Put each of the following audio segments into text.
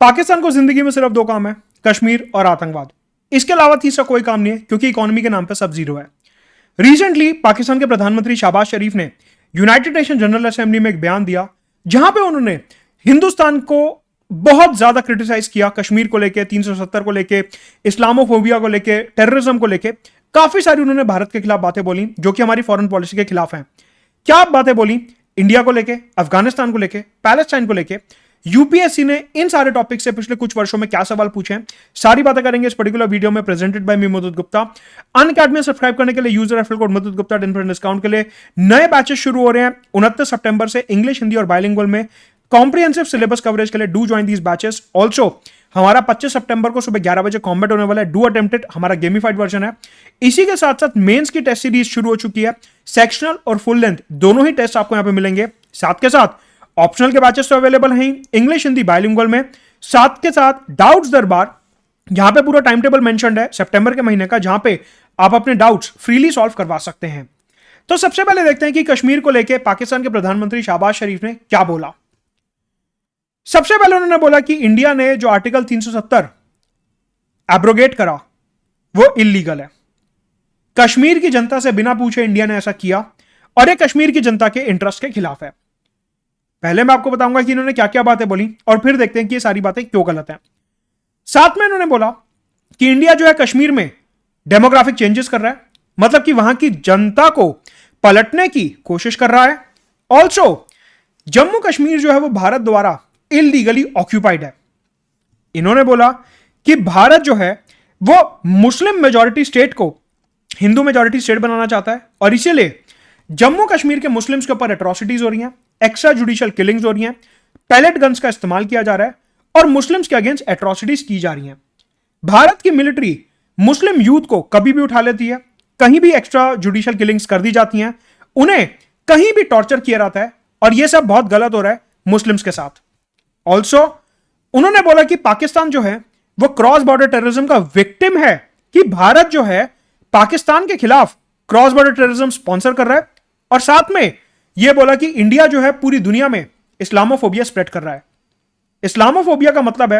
पाकिस्तान को जिंदगी में सिर्फ दो काम है, कश्मीर और आतंकवाद। इसके अलावा तीसरा कोई काम नहीं है, क्योंकि इकोनॉमी के नाम पर सब जीरो है। रिसेंटली पाकिस्तान के प्रधानमंत्री शहबाज शरीफ ने यूनाइटेड नेशन जनरल असेंबली में एक बयान दिया, जहां पे उन्होंने हिंदुस्तान को बहुत ज्यादा क्रिटिसाइज किया, कश्मीर को लेके, 370 को लेके, इस्लामोफोबिया को लेके, टेररिज्म को लेके। काफी सारी उन्होंने भारत के खिलाफ बातें बोली, जो कि हमारी फॉरेन पॉलिसी के खिलाफ हैं। क्या बातें बोली? इंडिया को लेके, अफगानिस्तान को लेके, पैलेस्टाइन को लेके। यूपीएससी ने इन सारे टॉपिक से पिछले कुछ वर्षों में क्या सवाल पूछे हैं, सारी बातें करेंगे इस पर्टिकुलर वीडियो में, presented by me Madhud Gupta. Unacademy subscribe करने के लिए user referral code Madhud Gupta 10% discount के लिए। नए बैचेस शुरू हो रहे हैं 29 सितंबर से, इंग्लिश, हिंदी और बाइलिंगुअल में कॉम्प्रिहेंसिव सिलेबस कवरेज के लिए। Do join these batches. Also हमारा 25 सितंबर को सुबह 11 बजे कॉम्बैट होने वाला है, डू अटेम्प्ट इट, हमारा गेमिफाइड वर्जन है। इसी के साथ साथ मेंस की टेस्ट सीरीज शुरू हो चुकी है, सेक्शनल और फुल लेंथ दोनों ही टेस्ट आपको यहां पे मिलेंगे। साथ के साथ ऑप्शनल के बैचेस तो अवेलेबल हैं, इंग्लिश, हिंदी, बाइलिंगुअल में। साथ के साथ डाउट्स दरबार, यहां पे पूरा टाइम टेबल मेंशन्ड है सितंबर के महीने का, जहां पे आप अपने डाउट्स फ्रीली सॉल्व करवा सकते हैं। तो सबसे पहले देखते हैं कि कश्मीर को लेकर पाकिस्तान के प्रधानमंत्री शहबाज शरीफ ने क्या बोला। सबसे पहले उन्होंने बोला कि इंडिया ने जो आर्टिकल 370 एब्रोगेट करा वो इल्लीगल है। कश्मीर की जनता से बिना पूछे इंडिया ने ऐसा किया और ये कश्मीर की जनता के इंटरेस्ट के खिलाफ है। पहले मैं आपको बताऊंगा कि इन्होंने क्या क्या बातें बोली और फिर देखते हैं कि ये सारी बातें क्यों गलत हैं। साथ में इन्होंने बोला कि इंडिया जो है कश्मीर में डेमोग्राफिक चेंजेस कर रहा है, मतलब कि वहां की जनता को पलटने की कोशिश कर रहा है। ऑल्सो जम्मू कश्मीर जो है वो भारत द्वारा इलीगली ऑक्यूपाइड है। इन्होंने बोला कि भारत जो है वो मुस्लिम मेजॉरिटी स्टेट को हिंदू मेजॉरिटी स्टेट बनाना चाहता है और इसीलिए जम्मू कश्मीर के मुस्लिम्स के ऊपर एट्रोसिटीज हो रही हैं, एक्स्ट्रा जुडिशियल किलिंग्स हो रही हैं, पैलेट गन्स का इस्तेमाल किया जा रहा है और मुस्लिम्स के अगेंस्ट एट्रोसिटीज की जा रही हैं। भारत की मिलिट्री मुस्लिम यूथ को कभी भी उठा लेती है, कहीं भी एक्स्ट्रा जुडिशियल किलिंग्स कर दी जाती हैं, उन्हें कहीं भी टॉर्चर किया जाता है और यह सब बहुत गलत हो रहा है मुस्लिम्स के साथ। ऑल्सो उन्होंने बोला कि पाकिस्तान जो है वो क्रॉस बॉर्डर टेररिज्म का विक्टिम है, कि भारत जो है पाकिस्तान के खिलाफ क्रॉस बॉर्डर टेररिज्म स्पॉन्सर कर रहा है। और साथ में यह बोला कि इंडिया जो है पूरी दुनिया में इस्लामोफोबिया स्प्रेड कर रहा है। इस्लामोफोबिया का मतलब है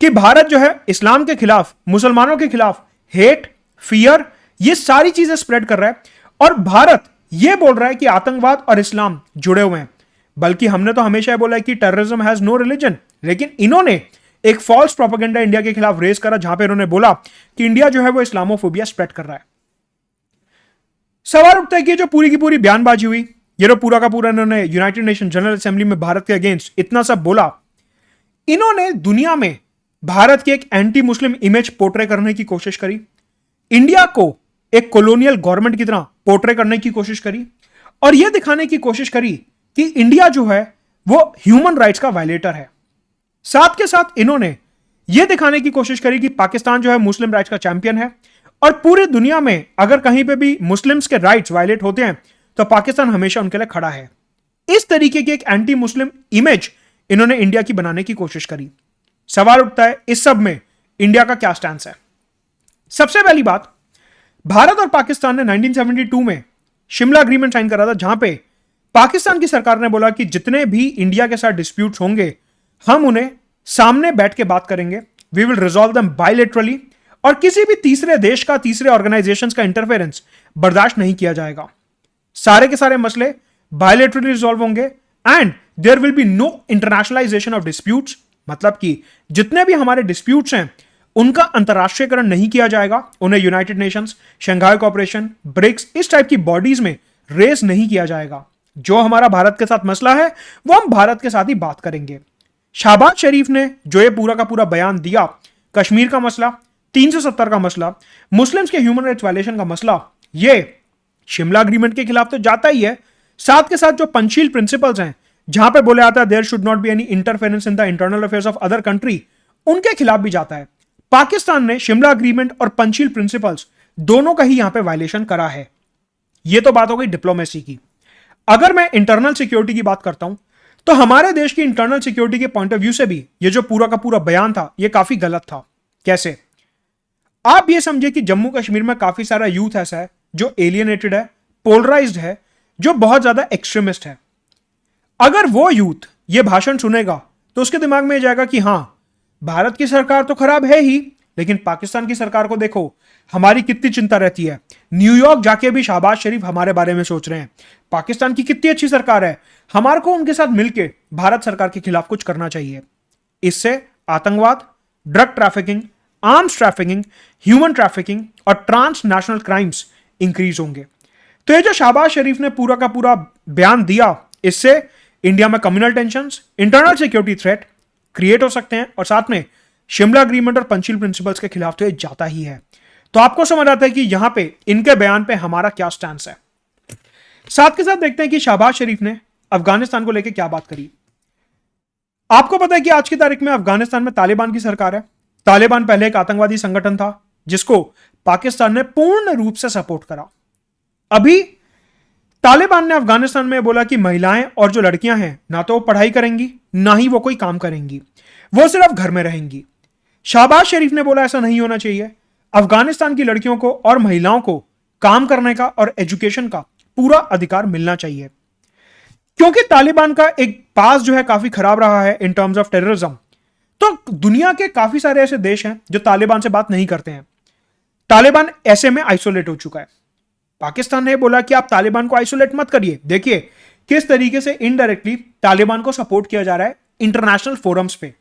कि भारत जो है इस्लाम के खिलाफ, मुसलमानों के खिलाफ हेट, फियर, ये सारी चीजें स्प्रेड कर रहा है। और भारत यह बोल रहा है कि आतंकवाद और इस्लाम जुड़े हुए हैं। बल्कि हमने तो हमेशा बोला है कि टेररिज्म हैज नो रिलीजन, लेकिन इन्होंने एक फॉल्स प्रोपेगेंडा इंडिया के खिलाफ रेज करा, जहां पे इन्होंने बोला कि इंडिया जो है वो इस्लामोफोबिया स्प्रेड कर रहा है। सवाल उठता है कि जो पूरी की पूरी बयानबाजी हुई, ये जो पूरा का पूरा इन्होंने यूनाइटेड नेशन जनरल असेंबली में भारत के अगेंस्ट इतना सब बोला, इन्होंने दुनिया में भारत की एक एंटी मुस्लिम इमेज पोर्ट्रे करने की कोशिश करी, इंडिया को एक कॉलोनियल गवर्नमेंट की तरह पोर्ट्रे करने की कोशिश करी और यह दिखाने की कोशिश करी कि इंडिया जो है वो ह्यूमन राइट्स का वायलेटर है। साथ के साथ इन्होंने यह दिखाने की कोशिश करी कि पाकिस्तान जो है मुस्लिम राइट्स का चैंपियन है और पूरी दुनिया में अगर कहीं पे भी मुस्लिम्स के राइट्स वायलेट होते हैं तो पाकिस्तान हमेशा उनके लिए खड़ा है। इस तरीके की एक एंटी मुस्लिम इमेज इन्होंने इंडिया की बनाने की कोशिश करी। सवाल उठता है इस सब में इंडिया का क्या स्टैंस है। सबसे पहली बात, भारत और पाकिस्तान ने 1972 में शिमला एग्रीमेंट साइन करा था, जहां पे पाकिस्तान की सरकार ने बोला कि जितने भी इंडिया के साथ डिस्प्यूट्स होंगे हम उन्हें सामने बैठ के बात करेंगे, we will resolve them bilaterally, और किसी भी तीसरे देश का, तीसरे ऑर्गेनाइजेशंस का इंटरफेरेंस बर्दाश्त नहीं किया जाएगा। सारे के सारे मसले बायलैटरली रिजॉल्व होंगे and there will be no internationalization of disputes, मतलब कि जितने भी हमारे डिस्प्यूट्स हैं उनका अंतरराष्ट्रीयकरण नहीं किया जाएगा, उन्हें United Nations, Shanghai cooperation, BRICS, इस टाइप की बॉडीज में रेस नहीं किया जाएगा। जो हमारा भारत के साथ मसला है वो हम भारत के साथ ही बात करेंगे। शहबाज शरीफ ने जो ये पूरा का पूरा बयान दिया, कश्मीर का मसला, 370 का मसला, मुस्लिम्स के ह्यूमन राइट्स वायलेशन का मसला, ये शिमला एग्रीमेंट के खिलाफ तो जाता ही है। साथ के साथ जो पंचशील प्रिंसिपल्स हैं, जहां पे बोले जाता है there should not be any interference in the internal affairs of other country, उनके खिलाफ भी जाता है। पाकिस्तान ने शिमला एग्रीमेंट और पंचशील प्रिंसिपल्स दोनों का ही यहां पे वायलेशन करा है। यह तो बात हो गई डिप्लोमेसी की। अगर मैं इंटरनल सिक्योरिटी की बात करता हूं तो हमारे देश की इंटरनल सिक्योरिटी के पॉइंट ऑफ व्यू से भी ये जो पूरा का पूरा बयान था ये काफी गलत था। कैसे? आप ये समझे कि जम्मू कश्मीर में काफी सारा यूथ ऐसा है जो एलियनेटेड है, पोलराइज्ड है, जो बहुत ज्यादा एक्सट्रीमिस्ट है। अगर वो यूथ ये भाषण सुनेगा तो उसके दिमाग में जाएगा कि हां, भारत की सरकार तो खराब है ही, लेकिन पाकिस्तान की सरकार को देखो, हमारी कितनी चिंता रहती है। न्यूयॉर्क जाके भी शहबाज शरीफ हमारे बारे में सोच रहे हैं। पाकिस्तान की कितनी अच्छी सरकार है, हमारे को उनके साथ मिलकर भारत सरकार के खिलाफ कुछ करना चाहिए। इससे आतंकवाद, drug trafficking, arms trafficking, human trafficking और ट्रांसनेशनल क्राइम्स इंक्रीज होंगे। तो ये जो शहबाज शरीफ ने पूरा का पूरा बयान दिया, इससे इंडिया में communal tensions, internal security threat create हो सकते हैं और साथ में शिमला अग्रीमेंट और पंचशील प्रिंसिपल्स के खिलाफ तो ये जाता ही है। तो आपको समझ आता है कि यहां पे इनके बयान पे हमारा क्या स्टैंस है। साथ के साथ देखते हैं कि शहबाज शरीफ ने अफगानिस्तान को लेकर क्या बात करी। आपको पता है कि आज की तारीख में अफगानिस्तान में तालिबान की सरकार है। तालिबान पहले एक आतंकवादी संगठन था जिसको पाकिस्तान ने पूर्ण रूप से सपोर्ट करा। अभी तालिबान ने अफगानिस्तान में बोला कि महिलाएं और जो लड़कियां हैं ना तो वो पढ़ाई करेंगी, ना ही वो कोई काम करेंगी, वो सिर्फ घर में रहेंगी। शहबाज शरीफ ने बोला ऐसा नहीं होना चाहिए। अफगानिस्तान की लड़कियों को और महिलाओं को काम करने का और एजुकेशन का पूरा अधिकार मिलना चाहिए, क्योंकि तालिबान का एक पास जो है काफी खराब रहा है इन टर्म्स ऑफ टेररिज्म। तो दुनिया के काफी सारे ऐसे देश हैं जो तालिबान से बात नहीं करते हैं। तालिबान ऐसे में आइसोलेट हो चुका है। पाकिस्तान ने बोला कि आप तालिबान को आइसोलेट मत करिए। देखिए किस तरीके से इनडायरेक्टली तालिबान को सपोर्ट किया जा रहा है इंटरनेशनल फोरम्स पे।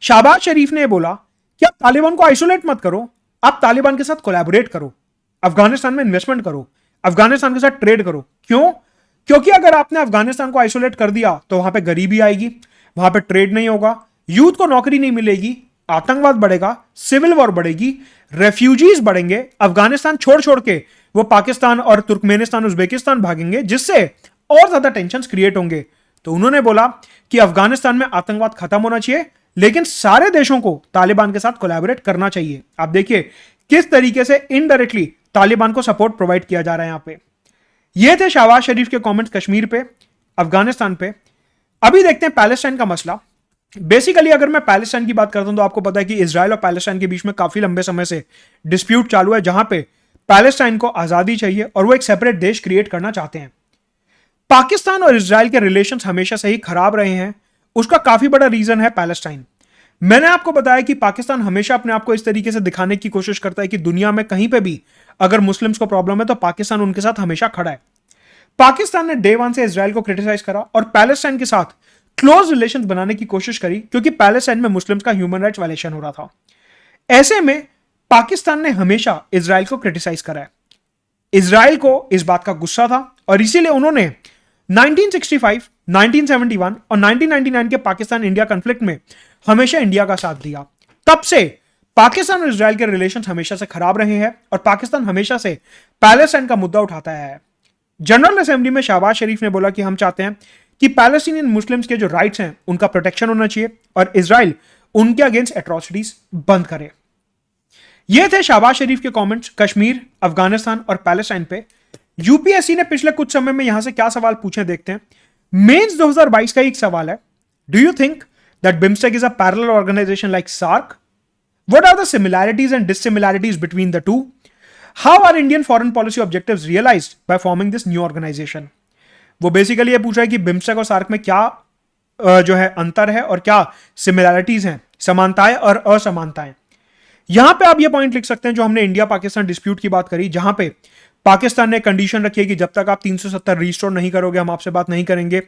शहबाज शरीफ ने बोला कि आप तालिबान को आइसोलेट मत करो, आप तालिबान के साथ कोलैबोरेट करो, अफगानिस्तान में इन्वेस्टमेंट करो, अफगानिस्तान के साथ ट्रेड करो। क्यों? क्योंकि अगर आपने अफगानिस्तान को आइसोलेट कर दिया तो वहां पे गरीबी आएगी, वहां पे ट्रेड नहीं होगा, यूथ को नौकरी नहीं मिलेगी, आतंकवाद बढ़ेगा, सिविल वॉर बढ़ेगी, रेफ्यूजीज बढ़ेंगे, अफगानिस्तान छोड़ छोड़ के वो पाकिस्तान और तुर्कमेनिस्तान, उज्बेकिस्तान भागेंगे, जिससे और ज्यादा टेंशन क्रिएट होंगे। तो उन्होंने बोला कि अफगानिस्तान में आतंकवाद खत्म होना चाहिए, लेकिन सारे देशों को तालिबान के साथ कोलैबोरेट करना चाहिए। आप देखिए किस तरीके से इनडायरेक्टली तालिबान को सपोर्ट प्रोवाइड किया जा रहा है यहां पे। ये थे शहबाज शरीफ के कमेंट्स कश्मीर पे, अफगानिस्तान पे। अभी देखते हैं पैलेस्टाइन का मसला। बेसिकली अगर मैं पैलेस्टाइन की बात करता हूं तो आपको पता है कि इजराइल और पैलेस्टाइन के बीच में काफी लंबे समय से डिस्प्यूट चालू है, जहां पे पैलेस्टाइन को आजादी चाहिए और वो एक सेपरेट देश क्रिएट करना चाहते हैं। पाकिस्तान और इजराइल के रिलेशंस हमेशा से ही खराब रहे हैं। उसका काफी बड़ा रीजन है पैलेस्टाइन। मैंने आपको बताया कि पाकिस्तान हमेशा अपने आप को इस तरीके से दिखाने की कोशिश करता है कि दुनिया में कहीं पे भी अगर मुस्लिम्स को प्रॉब्लम है तो पाकिस्तान उनके साथ हमेशा खड़ा है। पाकिस्तान ने डे वन से इजराइल को क्रिटिसाइज करा और पैलेस्टाइन के साथ क्लोज रिलेशंस बनाने की कोशिश करी, क्योंकि पैलेस्टाइन में मुस्लिम्स का ह्यूमन राइट्स वायलेशन हो रहा था। ऐसे में पाकिस्तान ने हमेशा इजराइल को क्रिटिसाइज करा है। इजराइल को इस बात का गुस्सा था और इसीलिए उन्होंने 1965, 1971 और 1999 के पाकिस्तान इंडिया कॉन्फ्लिक्ट में हमेशा इंडिया का साथ दिया। तब से पाकिस्तान और इजराइल के रिलेशंस हमेशा से खराब रहे हैं और पाकिस्तान हमेशा से पैलेस्टाइन का मुद्दा उठाता है। जनरल असेंबली में शहबाज शरीफ ने बोला कि हम चाहते हैं कि पैलेस्टीनियन मुस्लिम्स के जो राइट्स हैं उनका प्रोटेक्शन होना चाहिए और इजराइल उनके अगेंस्ट एट्रोसिटीज बंद करे। ये थे शहबाज शरीफ के कमेंट्स कश्मीर, अफगानिस्तान और पैलेस्टाइन पे। यूपीएससी ने पिछले कुछ समय में यहां से क्या सवाल पूछे देखते हैं। मेंस 2022 का एक सवाल है, do you think that BIMSTEC is a parallel organisation like SAARC? What are the similarities and dissimilarities between the two? How are Indian foreign policy objectives realised by forming this new organisation? वो basically ये पूछ रहा है कि BIMSTEC और SAARC में क्या जो है अंतर है और क्या सिमिलैरिटीज हैं, समानताएं और असमानताएं। यहां पे आप ये पॉइंट लिख सकते हैं जो हमने इंडिया पाकिस्तान डिस्प्यूट की बात करी, जहां पे पाकिस्तान ने कंडीशन रखी है कि जब तक आप 370 रिस्टोर नहीं करोगे हम आपसे बात नहीं करेंगे।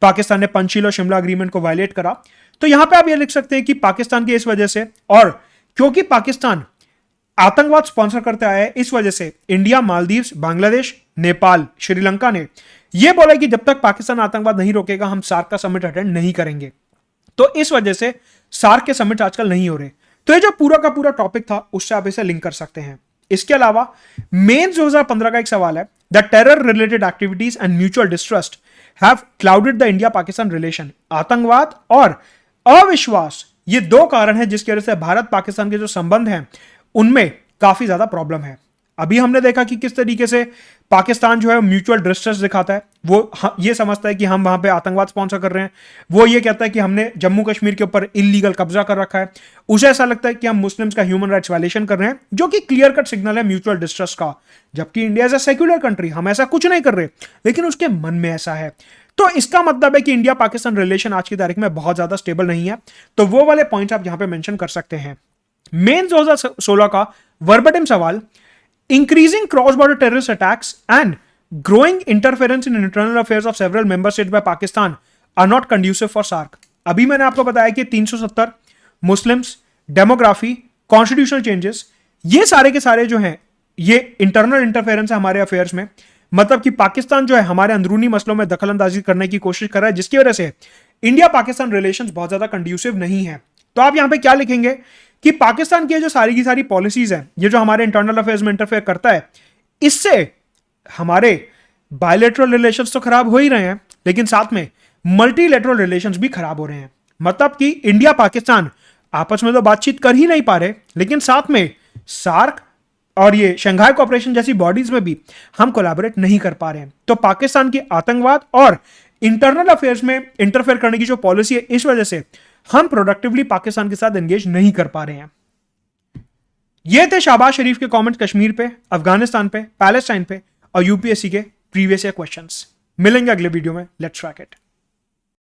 पाकिस्तान ने पंचशील और शिमला अग्रीमेंट को वायलेट करा। तो यहां पे आप ये लिख सकते हैं कि पाकिस्तान की इस वजह से, और क्योंकि पाकिस्तान आतंकवाद स्पॉन्सर करते आया है, इस वजह से इंडिया, मालदीव्स, बांग्लादेश, नेपाल, श्रीलंका ने यह बोला कि जब तक पाकिस्तान आतंकवाद नहीं रोकेगा हम सार्क का समिट अटेंड नहीं करेंगे। तो इस वजह से सार्क के समिट आजकल नहीं हो रहे। तो ये जो पूरा का पूरा टॉपिक था उससे आप इसे लिंक कर सकते हैं। इसके अलावा मेंस 2015 का एक सवाल है, the terror related activities and mutual distrust have clouded the India Pakistan relation. आतंकवाद और अविश्वास ये दो कारण हैं जिसकी वजह से भारत पाकिस्तान के जो संबंध हैं उनमें काफी ज्यादा प्रॉब्लम है। अभी हमने देखा कि किस तरीके से पाकिस्तान जो है म्यूचुअल डिस्ट्रस्ट दिखाता है। वो ये समझता है कि हम वहां पे आतंकवाद स्पॉन्सर कर रहे हैं, वो ये कहता है कि हमने जम्मू कश्मीर के ऊपर इलीगल कब्जा कर रखा है, उसे ऐसा लगता है कि हम मुस्लिम्स का ह्यूमन राइट्स वायलेशन कर रहे हैं, जो कि क्लियर कट सिग्नल है म्यूचुअल डिस्ट्रस्ट का। जबकि India as a secular country हम ऐसा कुछ नहीं कर रहे, लेकिन उसके मन में ऐसा है। तो इसका मतलब है कि इंडिया पाकिस्तान रिलेशन आज की तारीख में बहुत ज्यादा स्टेबल नहीं है। तो वो वाले पॉइंट्स आप यहां पे मेंशन कर सकते हैं। मेन 2016 का वर्बटिम सवाल, increasing cross border terrorist attacks and growing interference in internal affairs of several member state by Pakistan are not conducive for SAARC. अभी मैंने आपको बताया कि 370, मुस्लिम्स, डेमोग्राफी, कॉन्स्टिट्यूशनल चेंजेस, ये सारे के सारे जो हैं ये इंटरनल इंटरफेरेंस है हमारे अफेयर्स में। मतलब कि पाकिस्तान जो है हमारे अंदरूनी मसलों में दखल अंदाजी करने की कोशिश कर रहा है, जिसकी वजह से इंडिया पाकिस्तान रिलेशंस बहुत ज्यादा कंड्यूसिव नहीं है। तो आप यहां पे क्या लिखेंगे कि पाकिस्तान की जो सारी की सारी पॉलिसीज है, ये जो हमारे इंटरनल अफेयर्स में इंटरफेयर करता है, इससे हमारे बायलैटरल रिलेशंस तो खराब हो ही रहे हैं, लेकिन साथ में मल्टीलैटरल रिलेशंस भी खराब हो रहे हैं। मतलब कि इंडिया पाकिस्तान आपस में तो बातचीत कर ही नहीं पा रहे, लेकिन साथ में सार्क और ये शंघाई कोऑपरेशन जैसी बॉडीज में भी हम कोलैबोरेट नहीं कर पा रहे हैं। तो पाकिस्तान की आतंकवाद और इंटरनल अफेयर्स में इंटरफेयर करने की जो पॉलिसी है, इस वजह से हम प्रोडक्टिवली पाकिस्तान के साथ एंगेज नहीं कर पा रहे हैं। ये थे शाहबाज शरीफ के कमेंट कश्मीर पे, अफगानिस्तान पे, पैलेस्टाइन पे और यूपीएससी के प्रीवियस ईयर क्वेश्चंस। मिलेंगे अगले वीडियो में। Let's track it.